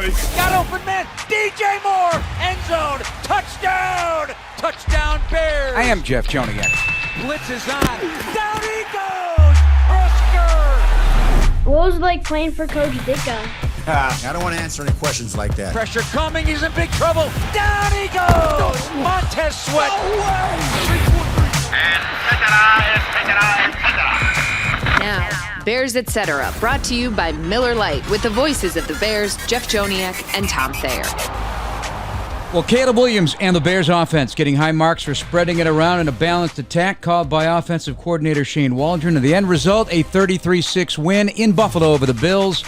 ready? Got open man. DJ Moore. End zone. Touchdown. Touchdown Bears. I am Jeff Joniak. Blitz is on. Down he goes. Brisker. What was it like playing for Coach Ditka? I don't want to answer any questions like that. Pressure coming. He's in big trouble. Down he goes. Montez Sweat. And Now, Bears Etc. brought to you by Miller Lite with the voices of the Bears, Jeff Joniak and Tom Thayer. Well, Caleb Williams and the Bears offense getting high marks for spreading it around in a balanced attack called by offensive coordinator Shane Waldron. And the end result, a 33-6 win in Buffalo over the Bills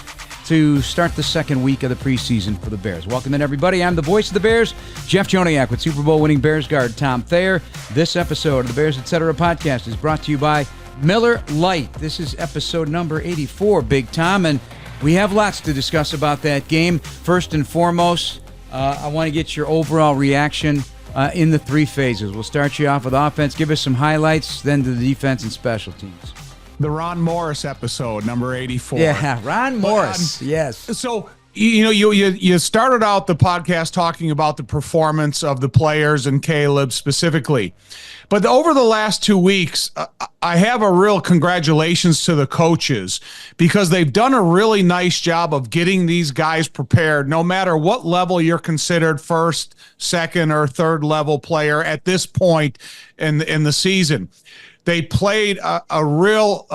to start the second week of the preseason for the Bears. Welcome in, everybody. I'm the voice of the Bears, Jeff Joniak, with Super Bowl winning Bears guard Tom Thayer. This episode of the Bears Etc. podcast is brought to you by Miller Lite. This is episode number 84, Big Tom, and we have lots to discuss about that game. First and foremost, I want to get your overall reaction in the three phases. We'll start you off with offense, give us some highlights, then to the defense and special teams. The Ron Morris episode, number 84. Yeah, Ron Morris, yes. So, you started out the podcast talking about the performance of the players and Caleb specifically. But over the last 2 weeks, I have a real congratulations to the coaches because they've done a really nice job of getting these guys prepared, no matter what level you're considered first, second, or third level player at this point in the season. They played a real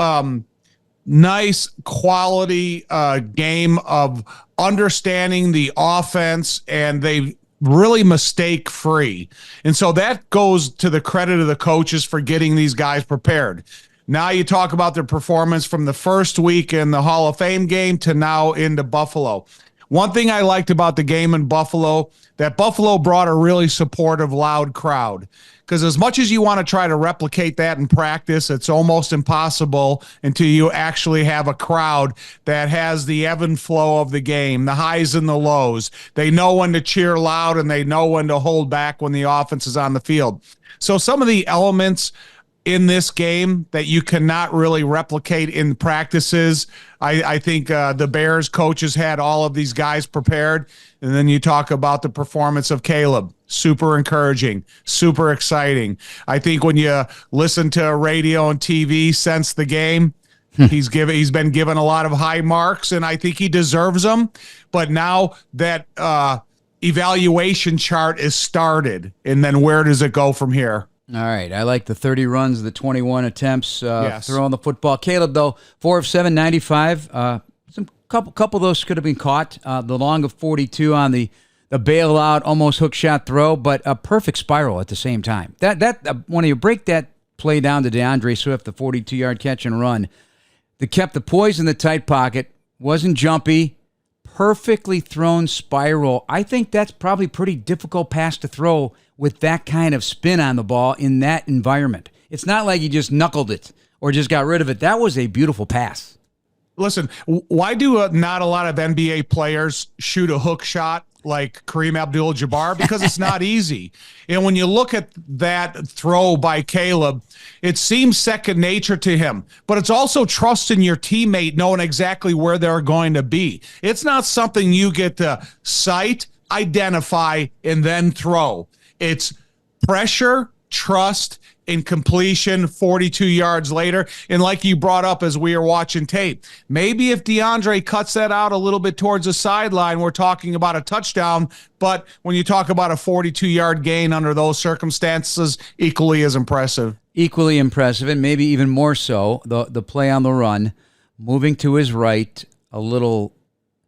nice quality game of understanding the offense, and they really mistake free. And so that goes to the credit of the coaches for getting these guys prepared. Now you talk about their performance from the first week in the Hall of Fame game to now into Buffalo. One thing I liked about the game in Buffalo, that Buffalo brought a really supportive, loud crowd. Because as much as you want to try to replicate that in practice, it's almost impossible until you actually have a crowd that has the ebb and flow of the game, the highs and the lows. They know when to cheer loud and they know when to hold back when the offense is on the field. So some of the elements in this game that you cannot really replicate in practices, I think the Bears coaches had all of these guys prepared. And then you talk about the performance of Caleb. Super encouraging, super exciting. I think when you listen to radio and TV since the game, he's been given a lot of high marks, and I think he deserves them. But now that evaluation chart is started, and then where does it go from here? All right. I like the 30 runs, the 21 attempts Yes. throwing the football. Caleb, though, 4 of 7, 95. Some couple of those could have been caught. The long of 42 on the bailout, almost hook shot throw, but a perfect spiral at the same time. That when you break that play down to DeAndre Swift, the 42-yard catch and run, that kept the poise in the tight pocket, wasn't jumpy, perfectly thrown spiral. I think that's probably pretty difficult pass to throw with that kind of spin on the ball in that environment. It's not like you just knuckled it or just got rid of it. That was a beautiful pass. Listen, why do not a lot of NBA players shoot a hook shot like Kareem Abdul-Jabbar? Because it's not easy. And when you look at that throw by Caleb, it seems second nature to him. But it's also trusting your teammate, knowing exactly where they're going to be. It's not something you get to sight, identify, and then throw. It's pressure, trust, and completion 42 yards later. And like you brought up as we were watching tape, maybe if DeAndre cuts that out a little bit towards the sideline, we're talking about a touchdown. But when you talk about a 42-yard gain under those circumstances, equally as impressive. Equally impressive, and maybe even more so, the play on the run, moving to his right, a little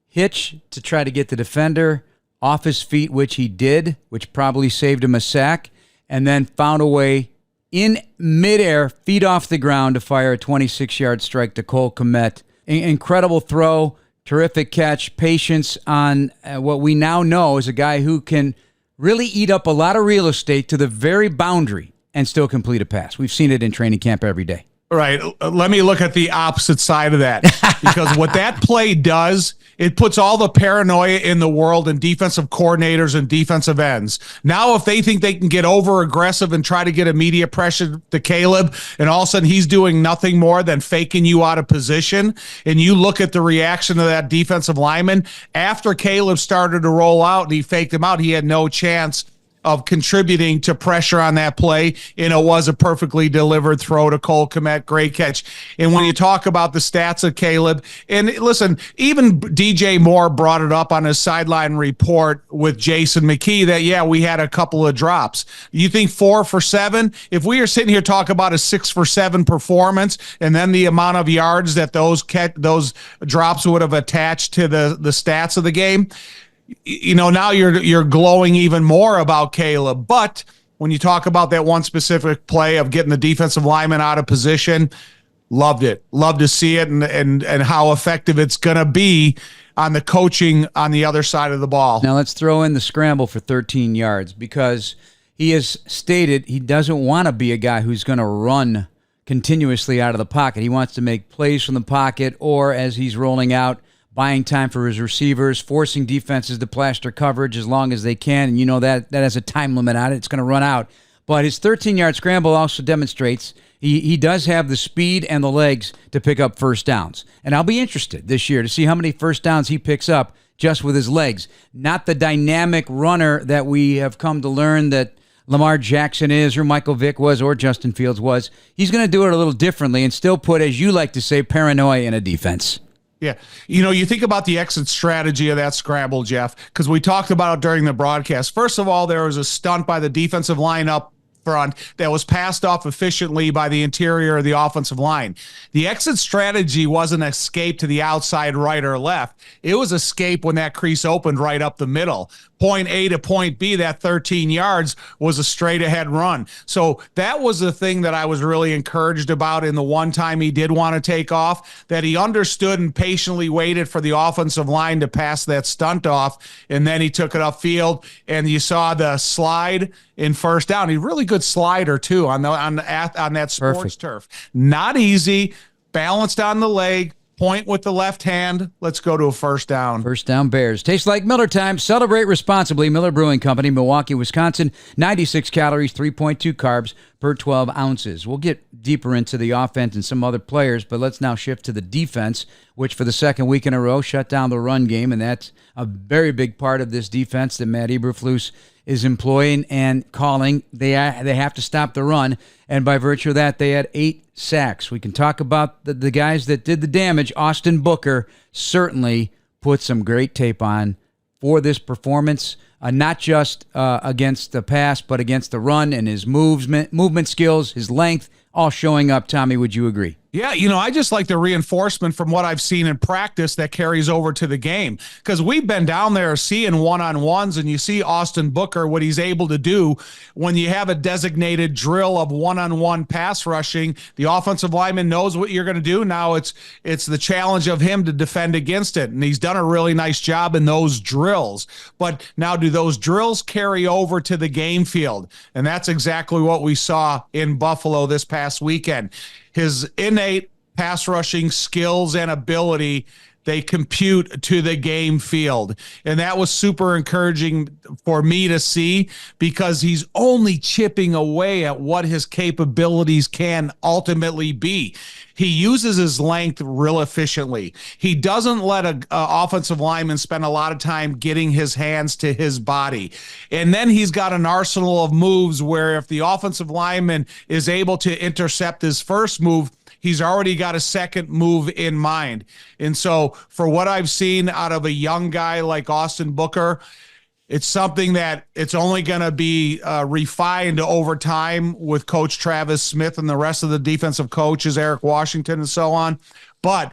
hitch to try to get the defender off his feet, which he did, which probably saved him a sack, and then found a way in midair, feet off the ground, to fire a 26-yard strike to Cole Kmet. Incredible throw, terrific catch, patience on what we now know is a guy who can really eat up a lot of real estate to the very boundary and still complete a pass. We've seen it in training camp every day. Right. Let me look at the opposite side of that, because what that play does, it puts all the paranoia in the world in defensive coordinators and defensive ends. Now, if they think they can get over aggressive and try to get immediate pressure to Caleb, and all of a sudden he's doing nothing more than faking you out of position, and you look at the reaction of that defensive lineman after Caleb started to roll out and he faked him out, he had no chance of contributing to pressure on that play, and it was a perfectly delivered throw to Cole Kmet. Great catch. And when you talk about the stats of Caleb, and listen, even DJ Moore brought it up on his sideline report with Jason McKee that, yeah, we had a couple of drops. You think 4 for 7? If we are sitting here talking about a 6 for 7 performance, and then the amount of yards that those drops would have attached to the stats of the game, you know, now you're glowing even more about Caleb. But when you talk about that one specific play of getting the defensive lineman out of position, loved it. Love to see it, and how effective it's going to be on the coaching on the other side of the ball. Now let's throw in the scramble for 13 yards, because he has stated he doesn't want to be a guy who's going to run continuously out of the pocket. He wants to make plays from the pocket, or as he's rolling out, buying time for his receivers, forcing defenses to plaster coverage as long as they can. And you know that has a time limit on it. It's going to run out. But his 13-yard scramble also demonstrates he does have the speed and the legs to pick up first downs. And I'll be interested this year to see how many first downs he picks up just with his legs. Not the dynamic runner that we have come to learn that Lamar Jackson is, or Michael Vick was, or Justin Fields was. He's going to do it a little differently and still put, as you like to say, paranoia in a defense. Yeah. You know, you think about the exit strategy of that scramble, Jeff, because we talked about it during the broadcast. First of all, there was a stunt by the defensive line up front that was passed off efficiently by the interior of the offensive line. The exit strategy wasn't escape to the outside right or left. It was escape when that crease opened right up the middle. Point A to point B, that 13 yards was a straight ahead run. So that was the thing that I was really encouraged about in the one time he did want to take off, that he understood and patiently waited for the offensive line to pass that stunt off, and then he took it upfield, and you saw the slide in first down. He's a really good slider too on that sports Perfect. turf. Not easy, balanced on the leg, point with the left hand. Let's go to a first down. First down Bears. Tastes like Miller time. Celebrate responsibly. Miller Brewing Company, Milwaukee, Wisconsin. 96 calories, 3.2 carbs per 12 ounces. We'll get deeper into the offense and some other players, but let's now shift to the defense, which for the second week in a row shut down the run game, and that's a very big part of this defense that Matt Eberflus is employing and calling. They have to stop the run, and by virtue of that, they had 8 sacks. We can talk about the guys that did the damage. Austin Booker certainly put some great tape on for this performance, not just against the pass, but against the run, and his movement skills, his length, all showing up. Tommy, would you agree? Yeah, you know, I just like the reinforcement from what I've seen in practice that carries over to the game, because we've been down there seeing one-on-ones, and you see Austin Booker, what he's able to do when you have a designated drill of one-on-one pass rushing. The offensive lineman knows what you're going to do. Now it's the challenge of him to defend against it, and he's done a really nice job in those drills. But now, do those drills carry over to the game field? And that's exactly what we saw in Buffalo this past weekend. His innate pass rushing skills and ability, they compute to the game field. And that was super encouraging for me to see, because he's only chipping away at what his capabilities can ultimately be. He uses his length real efficiently. He doesn't let an offensive lineman spend a lot of time getting his hands to his body. And then he's got an arsenal of moves where if the offensive lineman is able to intercept his first move, he's already got a second move in mind. And so for what I've seen out of a young guy like Austin Booker, it's something that it's only going to be refined over time with Coach Travis Smith and the rest of the defensive coaches, Eric Washington and so on. But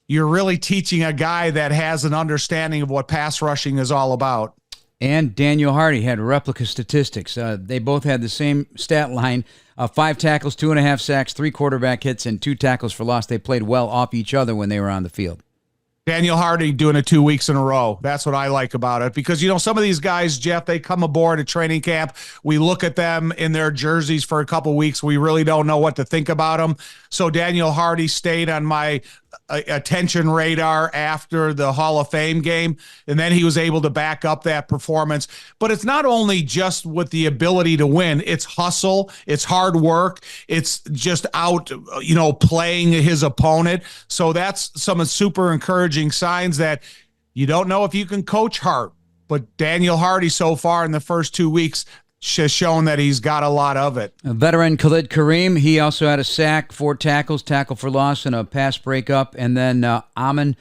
you're really teaching a guy that has an understanding of what pass rushing is all about. And Daniel Hardy had replica statistics. They both had the same stat line, 5 tackles, 2.5 sacks, 3 quarterback hits, and 2 tackles for loss. They played well off each other when they were on the field. Daniel Hardy doing it 2 weeks in a row. That's what I like about it because, some of these guys, Jeff, they come aboard at training camp. We look at them in their jerseys for a couple weeks. We really don't know what to think about them. So Daniel Hardy stayed on my attention radar after the Hall of Fame game, and then he was able to back up that performance. But it's not only just with the ability to win, it's hustle, it's hard work, it's just out, playing his opponent. So that's some super encouraging signs that you don't know if you can coach Hart, but Daniel Hardy so far in the first 2 weeks has shown that he's got a lot of it. A veteran Khalid Kareem, he also had a sack, 4 tackles, tackle for loss, and a pass breakup. And then Amin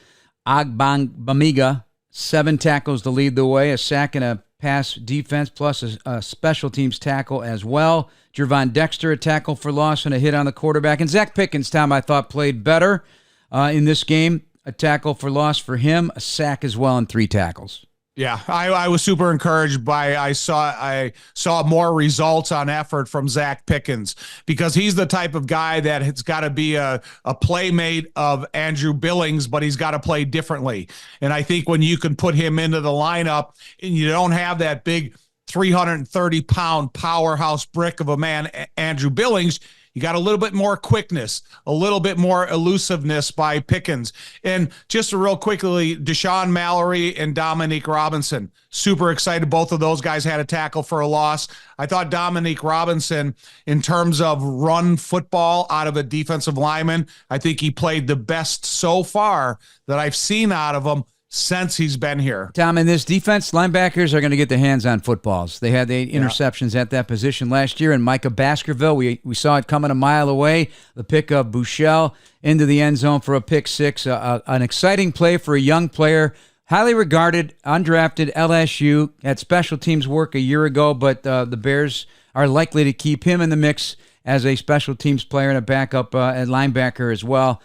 Agbangbamiga, 7 tackles to lead the way, a sack and a pass defense, plus a special teams tackle as well. Jervon Dexter, a tackle for loss and a hit on the quarterback. And Zach Pickens, Tom, I thought played better in this game. A tackle for loss for him, a sack as well, and 3 tackles. Yeah, I was super encouraged by I saw more results on effort from Zach Pickens because he's the type of guy that has got to be a playmate of Andrew Billings, but he's got to play differently. And I think when you can put him into the lineup and you don't have that big 330-pound powerhouse brick of a man, Andrew Billings, you got a little bit more quickness, a little bit more elusiveness by Pickens. And just real quickly, Deshaun Mallory and Dominique Robinson, super excited. Both of those guys had a tackle for a loss. I thought Dominique Robinson, in terms of run football out of a defensive lineman, I think he played the best so far that I've seen out of him since he's been here. Tom, in this defense, linebackers are going to get their hands on footballs. They had the interceptions at that position last year, and Micah Baskerville, we saw it coming a mile away, the pick of Buechele into the end zone for a pick 6, an exciting play for a young player, highly regarded, undrafted LSU, had special teams work a year ago, but the Bears are likely to keep him in the mix as a special teams player and a backup at linebacker as well.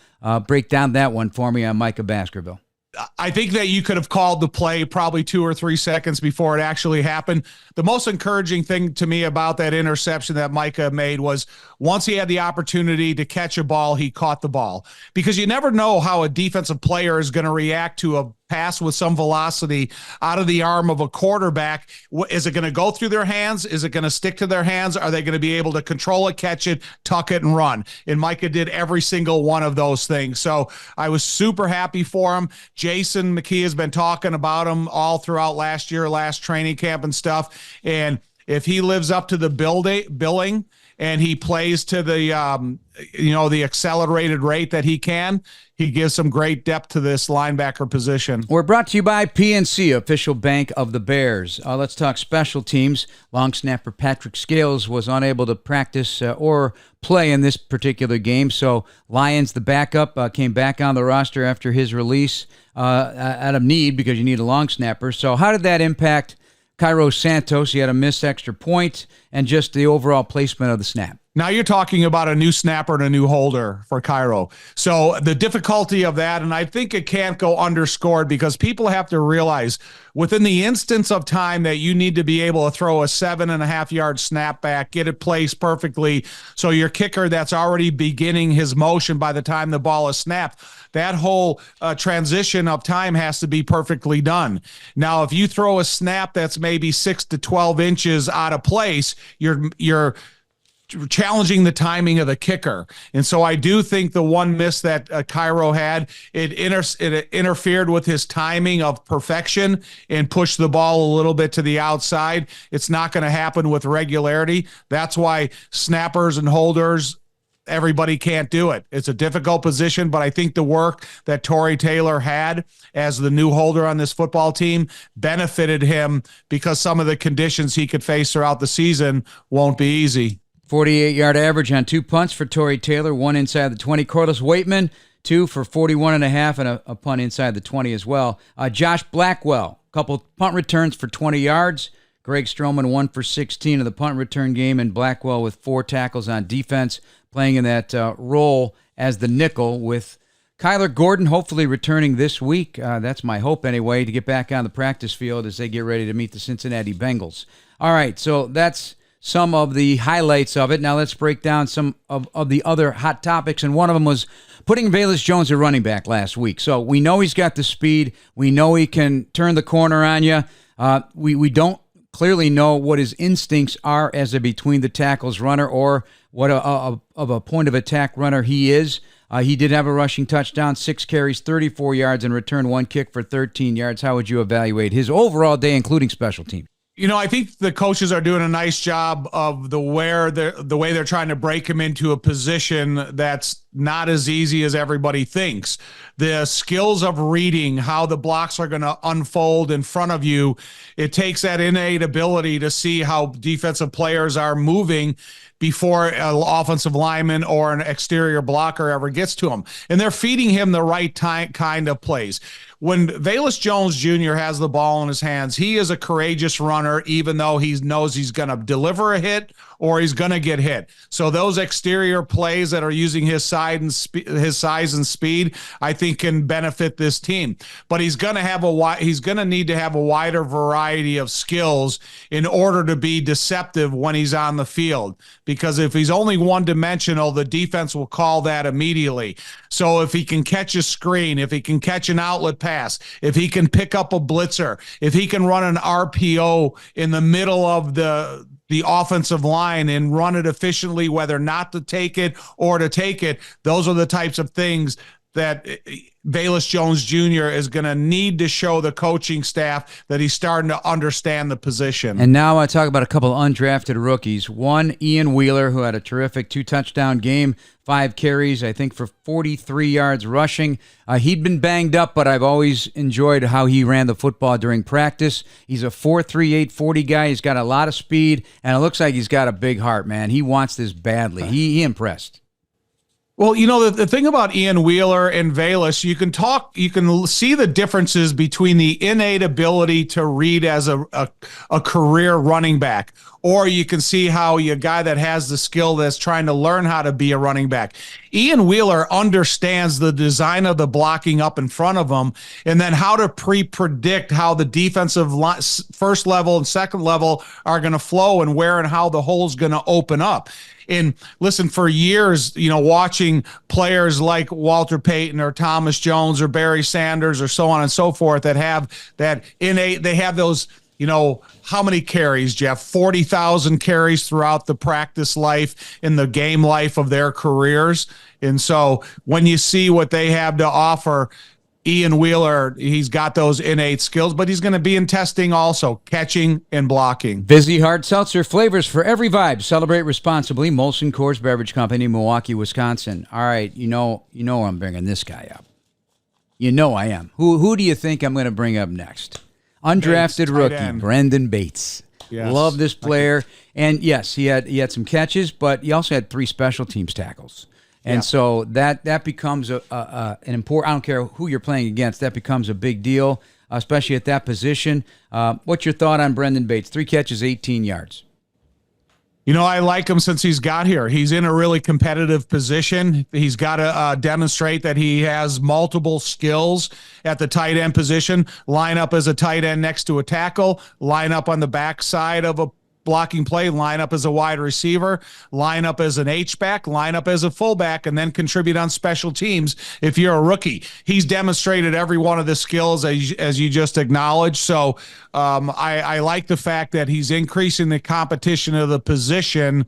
Break down that one for me on Micah Baskerville. I think that you could have called the play probably 2 or 3 seconds before it actually happened. The most encouraging thing to me about that interception that Micah made was once he had the opportunity to catch a ball, he caught the ball. Because you never know how a defensive player is going to react to a pass with some velocity out of the arm of a quarterback. Is it going to go through their hands? Is it going to stick to their hands? Are they going to be able to control it, catch it, tuck it, and run? And Micah did every single one of those things. So I was super happy for him. Jason McKee has been talking about him all throughout last year, last training camp and stuff. And if he lives up to the billing and he plays to the the accelerated rate that he can, he gives some great depth to this linebacker position. We're brought to you by PNC, official bank of the Bears. Let's talk special teams. Long snapper Patrick Scales was unable to practice or play in this particular game, so Lyons, the backup, came back on the roster after his release out of need because you need a long snapper. So how did that impact Cairo Santos? He had a missed extra point and just the overall placement of the snap. Now you're talking about a new snapper and a new holder for Cairo. So the difficulty of that, and I think it can't go underscored because people have to realize within the instance of time that you need to be able to throw a 7.5-yard snap back, get it placed perfectly. So your kicker that's already beginning his motion by the time the ball is snapped, that whole transition of time has to be perfectly done. Now, if you throw a snap that's maybe 6 to 12 inches out of place, you're challenging the timing of the kicker. And so I do think the one miss that Cairo had, it interfered with his timing of perfection and pushed the ball a little bit to the outside. It's not going to happen with regularity. That's why snappers and holders, everybody can't do it. It's a difficult position, but I think the work that Tory Taylor had as the new holder on this football team benefited him because some of the conditions he could face throughout the season won't be easy. 48-yard average on 2 punts for Tory Taylor, 1 inside the 20. Corliss Waitman, 2 for 41.5 and a punt inside the 20 as well. Josh Blackwell, a couple punt returns for 20 yards. Greg Stroman, 1 for 16 of the punt return game, and Blackwell with 4 tackles on defense, playing in that role as the nickel with Kyler Gordon hopefully returning this week. That's my hope anyway, to get back on the practice field as they get ready to meet the Cincinnati Bengals. All right, so that's some of the highlights of it. Now let's break down some of the other hot topics, and one of them was putting Velus Jones at running back last week. So we know he's got the speed. We know he can turn the corner on you. We don't clearly know what his instincts are as a between the tackles runner or what of a point of attack runner he is. He did have a rushing touchdown, 6 carries, 34 yards, and returned 1 kick for 13 yards. How would you evaluate his overall day, including special team? I think the coaches are doing a nice job of the way they're trying to break him into a position that's not as easy as everybody thinks. The skills of reading how the blocks are going to unfold in front of you, it takes that innate ability to see how defensive players are moving before an offensive lineman or an exterior blocker ever gets to him. And they're feeding him the right kind of plays. When Velus Jones Jr. has the ball in his hands, he is a courageous runner, even though he knows he's going to deliver a hit or he's going to get hit. So those exterior plays that are using his size and speed, I think can benefit this team. But he's going to need to have a wider variety of skills in order to be deceptive when he's on the field. Because if he's only one-dimensional, the defense will call that immediately. So if he can catch a screen, if he can catch an outlet pass, if he can pick up a blitzer, if he can run an RPO in the middle of the offensive line and run it efficiently, whether not to take it or to take it, those are the types of things that Velus Jones Jr. is going to need to show the coaching staff that he's starting to understand the position. And now I talk about a couple undrafted rookies. One, Ian Wheeler, who had a terrific 2-touchdown game, 5 carries, I think, for 43 yards rushing. He'd been banged up, but I've always enjoyed how he ran the football during practice. He's a 4.38 40 guy. He's got a lot of speed, and it looks like he's got a big heart, man. He wants this badly. He impressed. Well, the thing about Ian Wheeler and Velus, you can see the differences between the innate ability to read as a career running back, or you can see how a guy that has the skill that's trying to learn how to be a running back. Ian Wheeler understands the design of the blocking up in front of him and then how to predict how the defensive first level and second level are going to flow and where and how the hole's going to open up. And listen, for years, watching players like Walter Payton or Thomas Jones or Barry Sanders or so on and so forth that have that innate, they have those, how many carries, Jeff? 40,000 carries throughout the practice life in the game life of their careers. And so when you see what they have to offer, Ian Wheeler, he's got those innate skills, but he's going to be in testing also, catching and blocking. Vizzy Hard Seltzer, flavors for every vibe. Celebrate responsibly. Molson Coors Beverage Company, Milwaukee, Wisconsin. All right, you know I'm bringing this guy up. You know I am. Who do you think I'm going to bring up next? Undrafted rookie, Brendan Bates. Yes. Love this player. And yes, he had some catches, but he also had 3 special teams tackles. And so that becomes an important, I don't care who you're playing against, that becomes a big deal, especially at that position. What's your thought on Brendan Bates? 3 catches, 18 yards. I like him since he's got here. He's in a really competitive position. He's got to demonstrate that he has multiple skills at the tight end position. Line up as a tight end next to a tackle. Line up on the backside of a blocking play, line up as a wide receiver, line up as an H-back, line up as a fullback, and then contribute on special teams if you're a rookie. He's demonstrated every one of the skills as you just acknowledged. So I like the fact that he's increasing the competition of the position.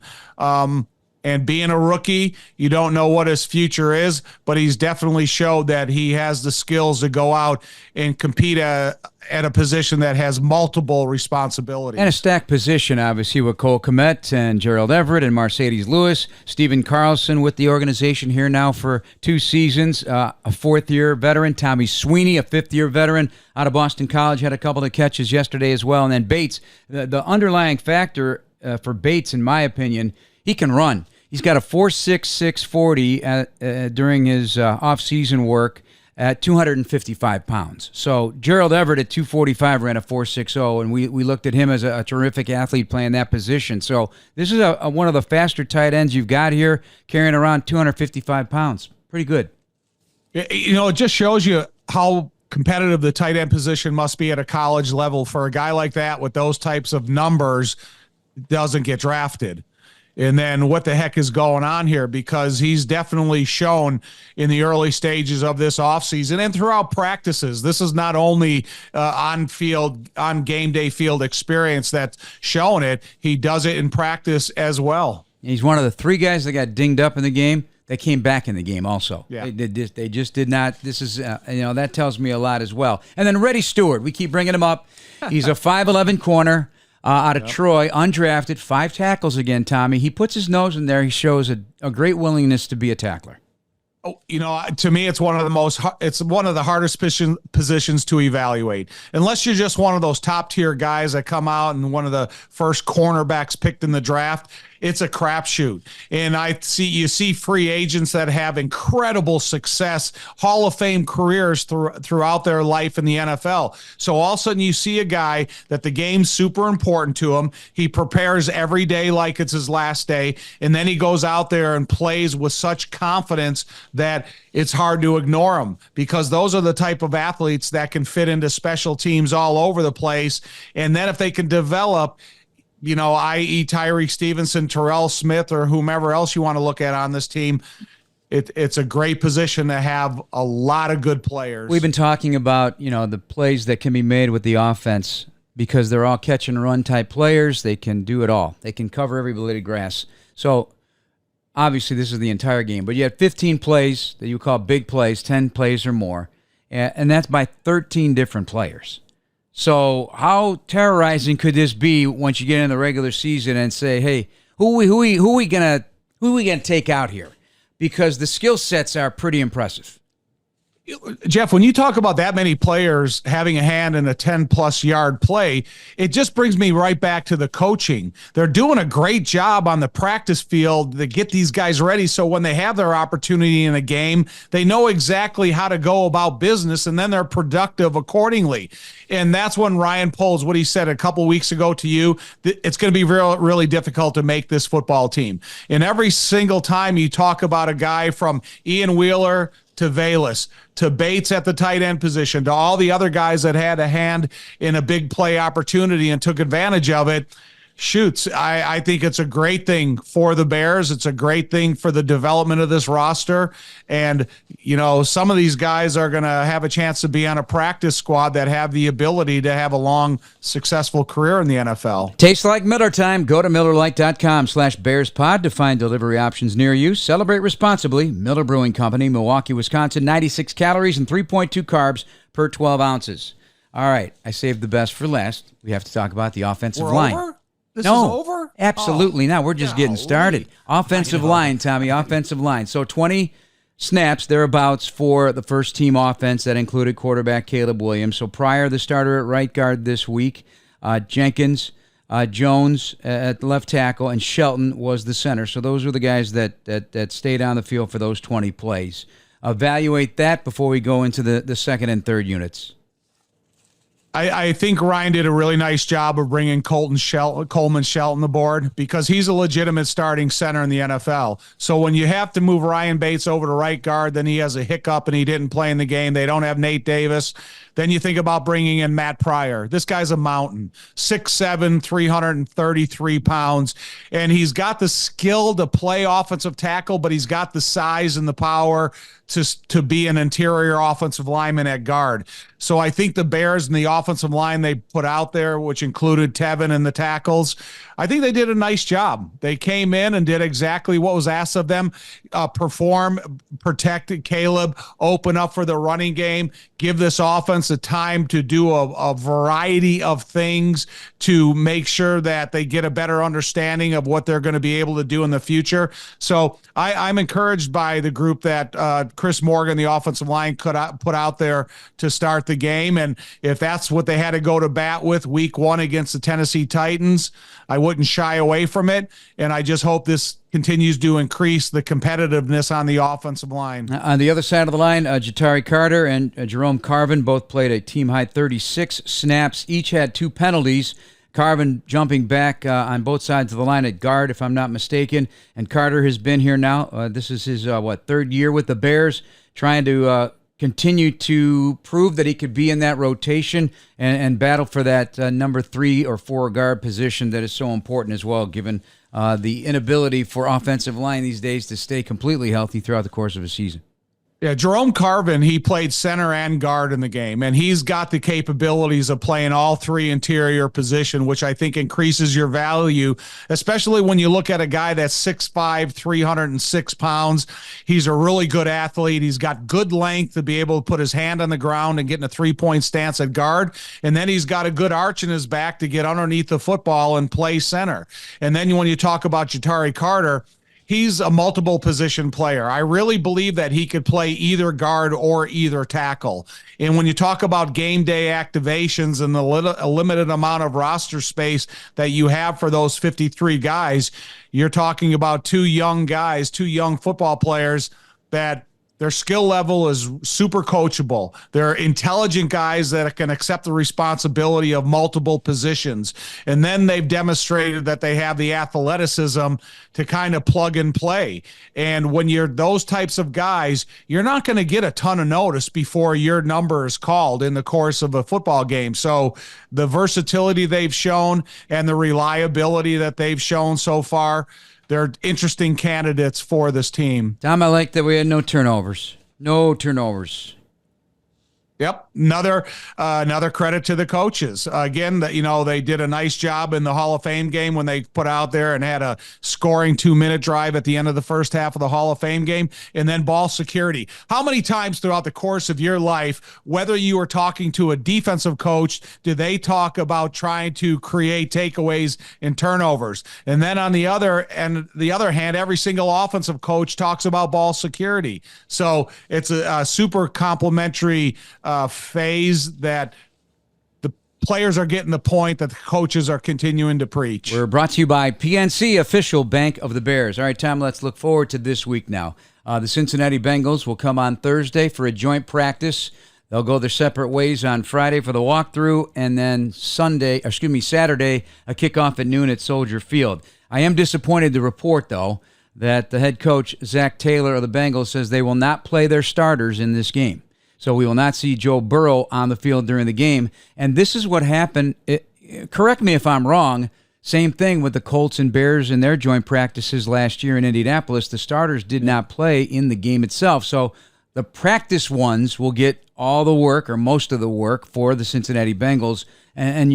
And being a rookie, you don't know what his future is, but he's definitely showed that he has the skills to go out and compete at a position that has multiple responsibilities. And a stacked position, obviously, with Cole Kmet and Gerald Everett and Mercedes Lewis. Stephen Carlson with the organization here now for 2 seasons. A 4th-year veteran. Tommy Sweeney, a 5th-year veteran out of Boston College, had a couple of catches yesterday as well. And then Bates, the underlying factor for Bates, in my opinion, he can run. He's got a 4.66 40 during his off-season work at 255 pounds. So Gerald Everett at 245 ran a 4.60, and we looked at him as a terrific athlete playing that position. So this is one of the faster tight ends you've got here, carrying around 255 pounds. Pretty good. It just shows you how competitive the tight end position must be at a college level for a guy like that with those types of numbers doesn't get drafted. And then what the heck is going on here? Because he's definitely shown in the early stages of this offseason and throughout practices. This is not only on game day field experience that's showing it. He does it in practice as well. He's one of the 3 guys that got dinged up in the game that came back in the game also. Yeah. They just did not. This is, that tells me a lot as well. And then Reddy Stewart, we keep bringing him up. He's a 5'11" corner. Out of Troy, undrafted, 5 tackles again, Tommy. He puts his nose in there. He shows a great willingness to be a tackler. Oh, to me, it's one of the hardest positions to evaluate. Unless you're just one of those top tier guys that come out and one of the first cornerbacks picked in the draft, it's a crapshoot. And you see free agents that have incredible success, Hall of Fame careers throughout their life in the NFL. So all of a sudden you see a guy that the game's super important to him. He prepares every day like it's his last day, and then he goes out there and plays with such confidence that it's hard to ignore him, because those are the type of athletes that can fit into special teams all over the place. And then if they can develop, i.e. Tyreek Stevenson, Terrell Smith, or whomever else you want to look at on this team, it's a great position to have a lot of good players. We've been talking about, the plays that can be made with the offense because they're all catch and run type players. They can do it all. They can cover every blade of grass. So obviously this is the entire game, but you had 15 plays that you call big plays, 10 plays or more, and that's by 13 different players. So how terrorizing could this be once you get in the regular season and say, hey, who we gonna take out here? Because the skill sets are pretty impressive. Jeff, when you talk about that many players having a hand in a 10-plus yard play, it just brings me right back to the coaching. They're doing a great job on the practice field to get these guys ready, so when they have their opportunity in a game, they know exactly how to go about business, and then they're productive accordingly. And that's when Ryan Poles, what he said a couple weeks ago to you, it's going to be really difficult to make this football team. And every single time you talk about a guy from Ian Wheeler to Valus, to Bates at the tight end position, to all the other guys that had a hand in a big play opportunity and took advantage of it, shoots. I think it's a great thing for the Bears. It's a great thing for the development of this roster. And, some of these guys are going to have a chance to be on a practice squad that have the ability to have a long, successful career in the NFL. Tastes like Miller time. Go to MillerLite.com/BearsPod to find delivery options near you. Celebrate responsibly. Miller Brewing Company, Milwaukee, Wisconsin. 96 calories and 3.2 carbs per 12 ounces. All right, I saved the best for last. We have to talk about the offensive line. Over? This no, is over? Absolutely not. We're just getting started. Offensive line, Tommy, offensive line. So 20 snaps thereabouts for the first team offense that included quarterback Caleb Williams. So Pryor, the starter at right guard this week, Jenkins, Jones at left tackle, and Shelton was the center. So those were the guys that stayed on the field for those 20 plays. Evaluate that before we go into the second and third units. I think Ryan did a really nice job of bringing Coleman Shelton aboard, because he's a legitimate starting center in the NFL. So when you have to move Ryan Bates over to right guard, then he has a hiccup and he didn't play in the game. They don't have Nate Davis. Then you think about bringing in Matt Pryor. This guy's a mountain, 6'7", 333 pounds, and he's got the skill to play offensive tackle, but he's got the size and the power to be an interior offensive lineman at guard. So I think the Bears and the offensive line they put out there, which included Tevin and the tackles, I think they did a nice job. They came in and did exactly what was asked of them, perform, protect Caleb, open up for the running game, give this offense the time to do a variety of things to make sure that they get a better understanding of what they're going to be able to do in the future. So I'm encouraged by the group that Chris Morgan, the offensive line, put out there to start the game. And if that's what they had to go to bat with week 1 against the Tennessee Titans, I wouldn't shy away from it. And I just hope this continues to increase the competitiveness on the offensive line. On the other side of the line, Jatari Carter and Jerome Carvin both played a team-high 36 snaps. Each had 2 penalties. Carvin jumping back on both sides of the line at guard, if I'm not mistaken. And Carter has been here now. This is his, third year with the Bears, trying to continue to prove that he could be in that rotation and battle for that number 3 or 4 guard position that is so important as well, given the inability for offensive line these days to stay completely healthy throughout the course of a season. Yeah, Jerome Carvin, he played center and guard in the game, and he's got the capabilities of playing all 3 interior position, which I think increases your value, especially when you look at a guy that's 6'5", 306 pounds. He's a really good athlete. He's got good length to be able to put his hand on the ground and get in a 3-point stance at guard, and then he's got a good arch in his back to get underneath the football and play center. And then when you talk about Ja'Tari Carter, he's a multiple position player. I really believe that he could play either guard or either tackle. And when you talk about game day activations and a limited amount of roster space that you have for those 53 guys, you're talking about 2 young guys, 2 young football players that their skill level is super coachable. They're intelligent guys that can accept the responsibility of multiple positions. And then they've demonstrated that they have the athleticism to kind of plug and play. And when you're those types of guys, you're not going to get a ton of notice before your number is called in the course of a football game. So the versatility they've shown and the reliability that they've shown so far, they're interesting candidates for this team. Tom, I like that we had no turnovers. No turnovers. Yep. Another credit to the coaches. Again, they did a nice job in the Hall of Fame game when they put out there and had a scoring 2-minute drive at the end of the first half of the Hall of Fame game, and then ball security. How many times throughout the course of your life, whether you were talking to a defensive coach, did they talk about trying to create takeaways and turnovers? And then on the other hand, every single offensive coach talks about ball security. So it's a super complimentary phase that the players are getting the point that the coaches are continuing to preach. We're brought to you by PNC, official bank of the Bears. All right, Tom, let's look forward to this week now. The Cincinnati Bengals will come on Thursday for a joint practice. They'll go their separate ways on Friday for the walkthrough, and then Saturday, a kickoff at noon at Soldier Field. I am disappointed to report, though, that the head coach, Zach Taylor of the Bengals, says they will not play their starters in this game. So we will not see Joe Burrow on the field during the game. And this is what happened. Correct me if I'm wrong. Same thing with the Colts and Bears in their joint practices last year in Indianapolis. The starters did not play in the game itself. So the practice ones will get all the work or most of the work for the Cincinnati Bengals. And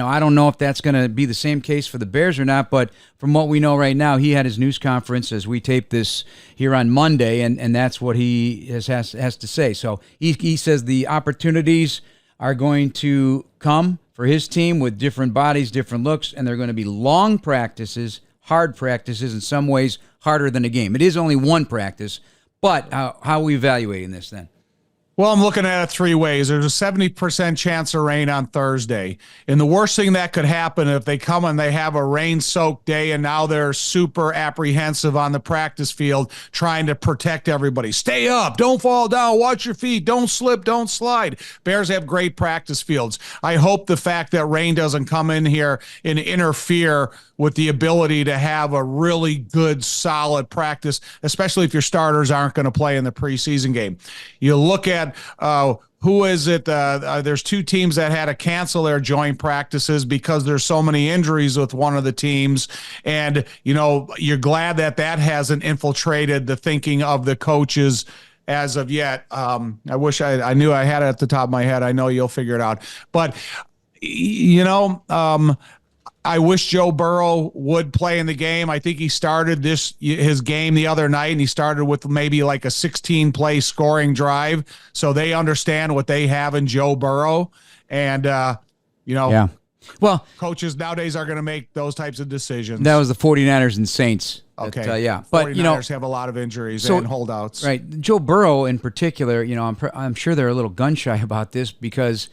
I don't know if that's going to be the same case for the Bears or not, but from what we know right now, he had his news conference as we tape this here on Monday, and that's what he has to say. So he says the opportunities are going to come for his team with different bodies, different looks, and they're going to be long practices, hard practices, in some ways harder than a game. It is only one practice, but how are we evaluating this then? Well, I'm looking at it 3 ways. There's a 70% chance of rain on Thursday. And the worst thing that could happen if they come and they have a rain-soaked day and now they're super apprehensive on the practice field trying to protect everybody. Stay up. Don't fall down. Watch your feet. Don't slip. Don't slide. Bears have great practice fields. I hope the fact that rain doesn't come in here and interfere with the ability to have a really good, solid practice, especially if your starters aren't going to play in the preseason game. You look at who is it? There's 2 teams that had to cancel their joint practices because there's so many injuries with one of the teams. And, you're glad that hasn't infiltrated the thinking of the coaches as of yet. I wish I knew I had it at the top of my head. I know you'll figure it out. But, I wish Joe Burrow would play in the game. I think he started his game the other night, and he started with maybe like a 16-play scoring drive. So they understand what they have in Joe Burrow. And, yeah. Well, coaches nowadays are going to make those types of decisions. That was the 49ers and Saints. Okay. Yeah. But, 49ers have a lot of injuries and holdouts. Right. Joe Burrow in particular, I'm sure they're a little gun shy about this because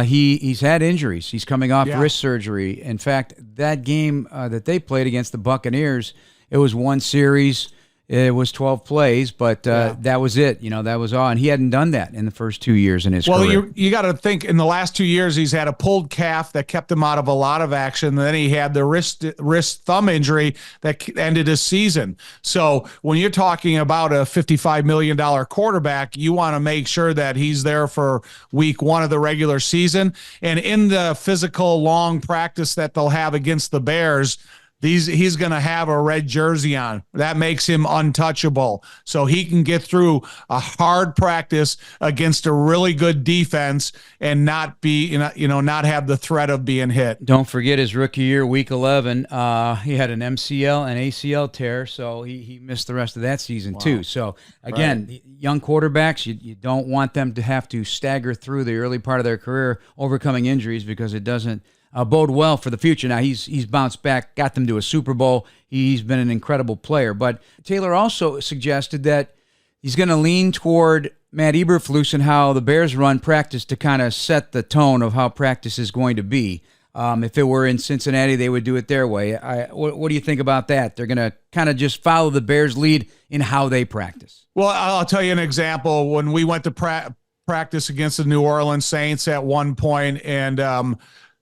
he's had injuries. He's coming off wrist surgery. In fact, that game that they played against the Buccaneers, it was one series. It was 12 plays, but that was it. That was all. And he hadn't done that in the first 2 years in his career. Well, you got to think in the last 2 years, he's had a pulled calf that kept him out of a lot of action. And then he had the wrist thumb injury that ended his season. So when you're talking about a $55 million quarterback, you want to make sure that he's there for week 1 of the regular season. And in the physical long practice that they'll have against the Bears, he's going to have a red jersey on. That makes him untouchable. So he can get through a hard practice against a really good defense and not be, not have the threat of being hit. Don't forget his rookie year, week 11. He had an MCL and ACL tear, so he missed the rest of that season too. So again, young quarterbacks, you don't want them to have to stagger through the early part of their career overcoming injuries because it doesn't bode well for the future. Now, he's bounced back, got them to a Super Bowl. He's been an incredible player. But Taylor also suggested that he's going to lean toward Matt Eberflus and how the Bears run practice to kind of set the tone of how practice is going to be. If it were in Cincinnati, they would do it their way. What do you think about that? They're going to kind of just follow the Bears' lead in how they practice. Well, I'll tell you an example. When we went to practice against the New Orleans Saints at one point, and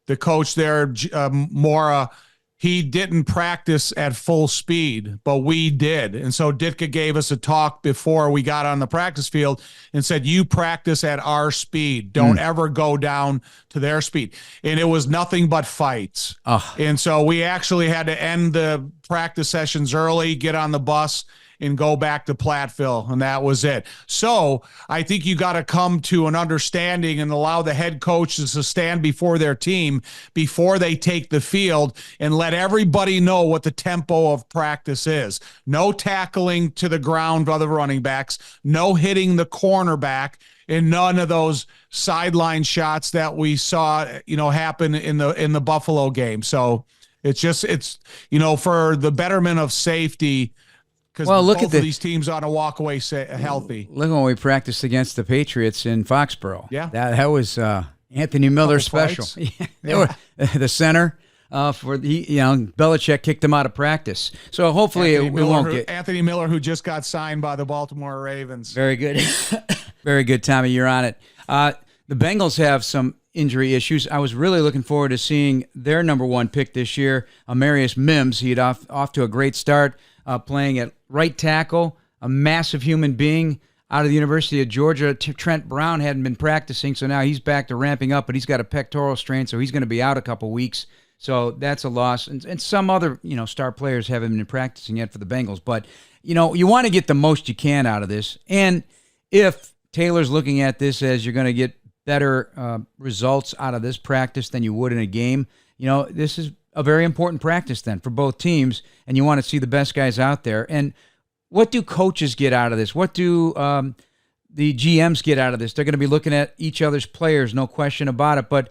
the coach there, Mora, he didn't practice at full speed, but we did. And so Ditka gave us a talk before we got on the practice field and said, you practice at our speed. Don't ever go down to their speed. And it was nothing but fights. And so we actually had to end the practice sessions early, get on the bus, and go back to Platteville, and that was it. So I think you got to come to an understanding and allow the head coaches to stand before their team before they take the field and let everybody know what the tempo of practice is. No tackling to the ground by the running backs, no hitting the cornerback, and none of those sideline shots that we saw, happen in the Buffalo game. So it's for the betterment of safety. Because both of these teams ought to walk away healthy. Look when we practiced against the Patriots in Foxborough. Yeah, that was Anthony Miller special. The center Belichick kicked him out of practice. So hopefully we won't get Anthony Miller, who just got signed by the Baltimore Ravens. Very good, very good, Tommy. You're on it. The Bengals have some injury issues. I was really looking forward to seeing their number 1 pick this year, Amarius Mims. He'd off to a great start. Playing at right tackle, a massive human being out of the University of Georgia. Trent Brown hadn't been practicing, so now he's back to ramping up, but he's got a pectoral strain, so he's going to be out a couple weeks. So that's a loss. And some other, star players haven't been practicing yet for the Bengals. But, you want to get the most you can out of this. And if Taylor's looking at this as you're going to get better results out of this practice than you would in a game, this is a very important practice then for both teams, and you want to see the best guys out there. And what do coaches get out of this? What do the GMs get out of this? They're going to be looking at each other's players, no question about it. But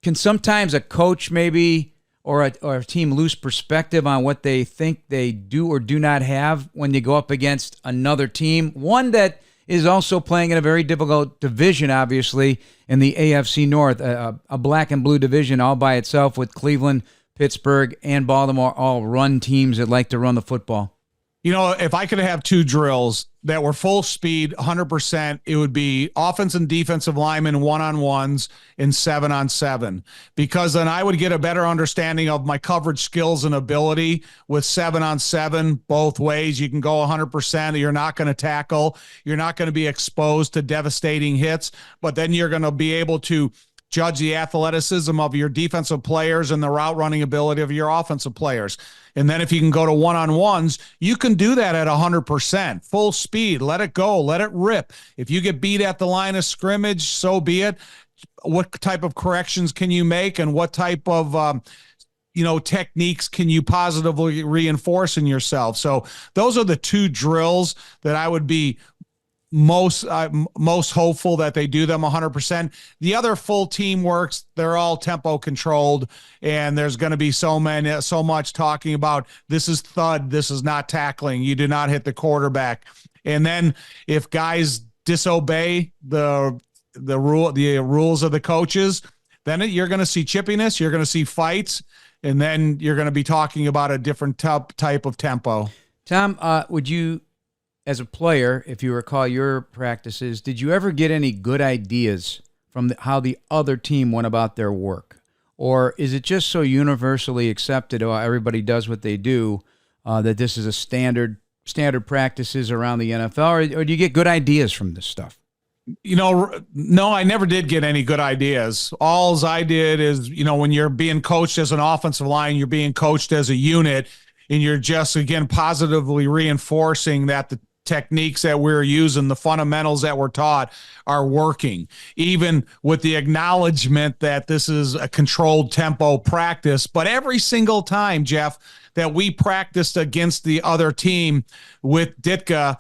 can sometimes a coach maybe or a team lose perspective on what they think they do or do not have when they go up against another team? One that is also playing in a very difficult division, obviously, in the AFC North, a black and blue division all by itself with Cleveland, Pittsburgh, and Baltimore all run teams that like to run the football. If I could have 2 drills that were full speed, 100%, it would be offense and defensive linemen 1-on-1s and 7-on-7, because then I would get a better understanding of my coverage skills and ability with 7-on-7 both ways. You can go 100%. You're not going to tackle. You're not going to be exposed to devastating hits, but then you're going to be able to judge the athleticism of your defensive players and the route running ability of your offensive players. And then if you can go to 1-on-1s, you can do that at 100%, full speed, let it go, let it rip. If you get beat at the line of scrimmage, so be it. What type of corrections can you make, and what type of techniques can you positively reinforce in yourself? So those are the 2 drills that I would be most hopeful that they do them 100%. The other full team works. They're all tempo controlled, and there's going to be so much talking about this is thud, this is not tackling, you do not hit the quarterback. And then if guys disobey the rules of the coaches, then you're going to see chippiness, you're going to see fights, and then you're going to be talking about a different type of tempo. Tom, would you as a player, if you recall your practices, did you ever get any good ideas from how the other team went about their work? Or is it just so universally accepted, everybody does what they do, that this is a standard practices around the NFL? Or do you get good ideas from this stuff? No, I never did get any good ideas. Alls I did is, when you're being coached as an offensive line, you're being coached as a unit, and you're just, again, positively reinforcing that the techniques that we're using, the fundamentals that we're taught are working, even with the acknowledgement that this is a controlled tempo practice. But every single time, Jeff, that we practiced against the other team with Ditka,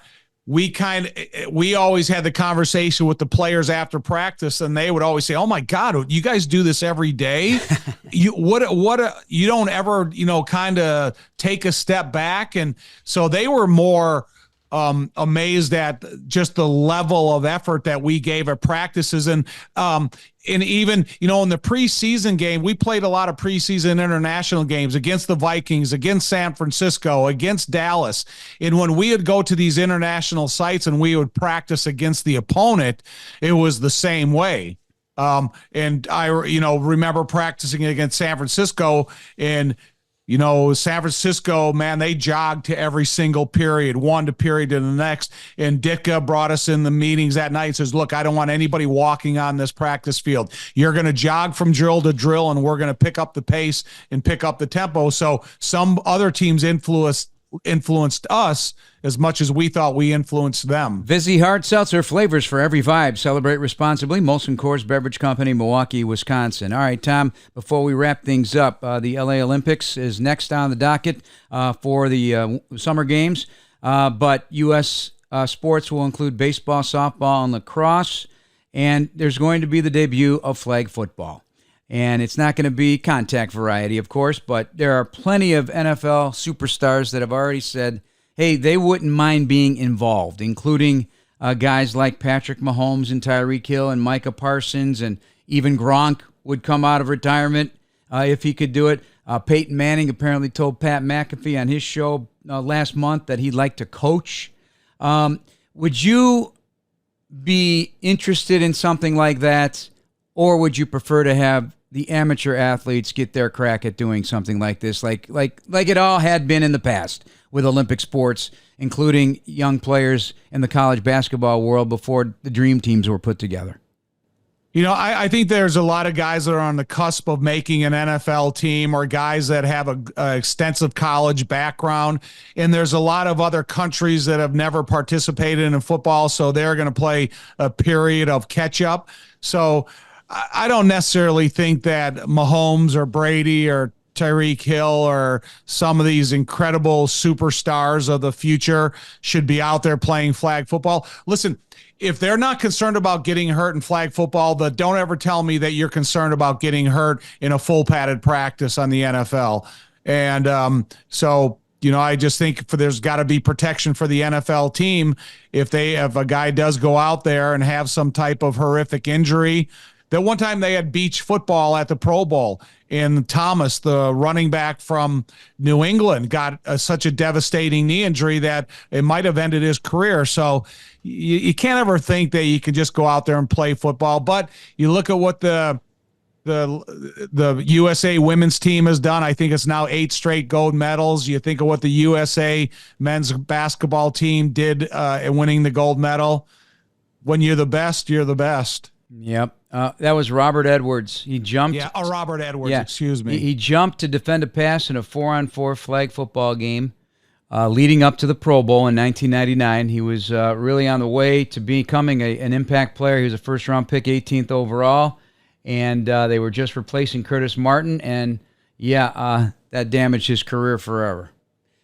we always had the conversation with the players after practice, and they would always say, "Oh my God, you guys do this every day? You don't ever, kind of take a step back." And so they were more amazed at just the level of effort that we gave at practices. And even, in the preseason game, we played a lot of preseason international games against the Vikings, against San Francisco, against Dallas. And when we would go to these international sites and we would practice against the opponent, it was the same way. And I, remember practicing against San Francisco, and San Francisco, man, they jogged to every single period, one period to the next. And Ditka brought us in the meetings that night and says, "Look, I don't want anybody walking on this practice field. You're going to jog from drill to drill, and we're going to pick up the pace and pick up the tempo." So some other teams influenced us as much as we thought we influenced them. Vizzy Hard Seltzer, flavors for every vibe. Celebrate responsibly. Molson Coors Beverage Company, Milwaukee, Wisconsin. All right, Tom, before we wrap things up, the LA Olympics is next on the docket for the summer games, but U.S. sports will include baseball, softball, and lacrosse, and there's going to be the debut of flag football. And it's not going to be contact variety, of course, but there are plenty of NFL superstars that have already said, hey, they wouldn't mind being involved, including guys like Patrick Mahomes and Tyreek Hill and Micah Parsons, and even Gronk would come out of retirement if he could do it. Peyton Manning apparently told Pat McAfee on his show last month that he'd like to coach. Would you be interested in something like that, or would you prefer to have the amateur athletes get their crack at doing something like this, like it all had been in the past with Olympic sports, including young players in the college basketball world before the dream teams were put together? I think there's a lot of guys that are on the cusp of making an NFL team, or guys that have a extensive college background. And there's a lot of other countries that have never participated in football, so they're going to play a period of catch up. So I don't necessarily think that Mahomes or Brady or Tyreek Hill or some of these incredible superstars of the future should be out there playing flag football. Listen, if they're not concerned about getting hurt in flag football, then don't ever tell me that you're concerned about getting hurt in a full padded practice on the NFL. And I just think there's got to be protection for the NFL team if a guy does go out there and have some type of horrific injury. That one time they had beach football at the Pro Bowl, and Thomas, the running back from New England, got such a devastating knee injury that it might have ended his career. So you can't ever think that you can just go out there and play football. But you look at what the USA women's team has done. I think it's now 8 straight gold medals. You think of what the USA men's basketball team did in winning the gold medal. When you're the best, you're the best. Yep. That was Robert Edwards. He jumped. Yeah, Robert Edwards, excuse me. He jumped to defend a pass in a 4-on-4 flag football game leading up to the Pro Bowl in 1999. He was really on the way to becoming an impact player. He was a first-round pick, 18th overall, and they were just replacing Curtis Martin, and that damaged his career forever.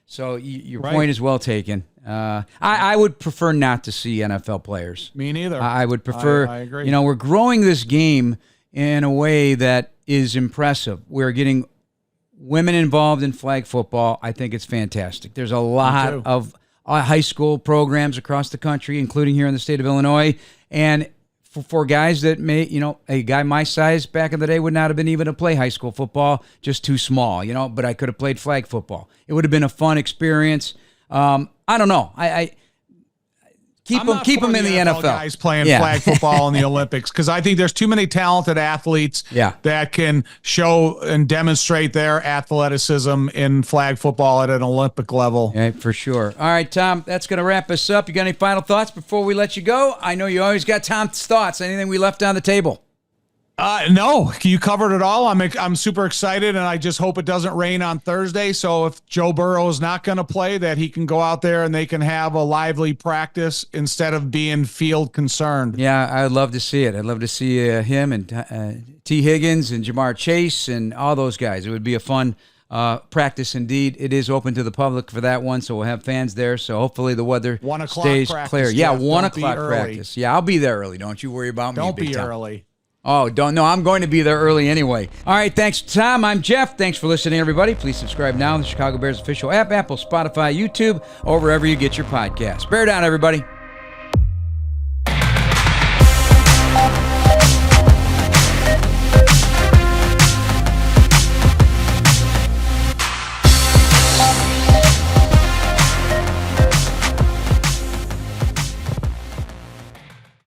So your point is well taken. I would prefer not to see NFL players. Me neither. I would prefer. I agree. We're growing this game in a way that is impressive. We're getting women involved in flag football. I think it's fantastic. There's a lot of high school programs across the country, including here in the state of Illinois. And for guys that may, a guy my size back in the day would not have been even to play high school football, just too small, but I could have played flag football. It would have been a fun experience. I don't know. Keep them in the NFL. Guys playing flag football in the Olympics, because I think there's too many talented athletes that can show and demonstrate their athleticism in flag football at an Olympic level. Yeah, for sure. All right, Tom, that's going to wrap us up. You got any final thoughts before we let you go? I know you always got Tom's thoughts. Anything we left on the table? No, you covered it all. I'm super excited, and I just hope it doesn't rain on Thursday. So if Joe Burrow is not going to play, that he can go out there and they can have a lively practice instead of being field concerned. Yeah, I'd love to see it. I'd love to see him and T. Higgins and Jamar Chase and all those guys. It would be a fun practice indeed. It is open to the public for that one, so we'll have fans there. So hopefully the weather stays clear. Yeah, 1 o'clock practice. Yeah, I'll be there early. Don't you worry about me. Don't be early. Oh, don't know. I'm going to be there early anyway. All right, thanks, Tom. I'm Jeff. Thanks for listening, everybody. Please subscribe now to the Chicago Bears official app, Apple, Spotify, YouTube, or wherever you get your podcasts. Bear down, everybody.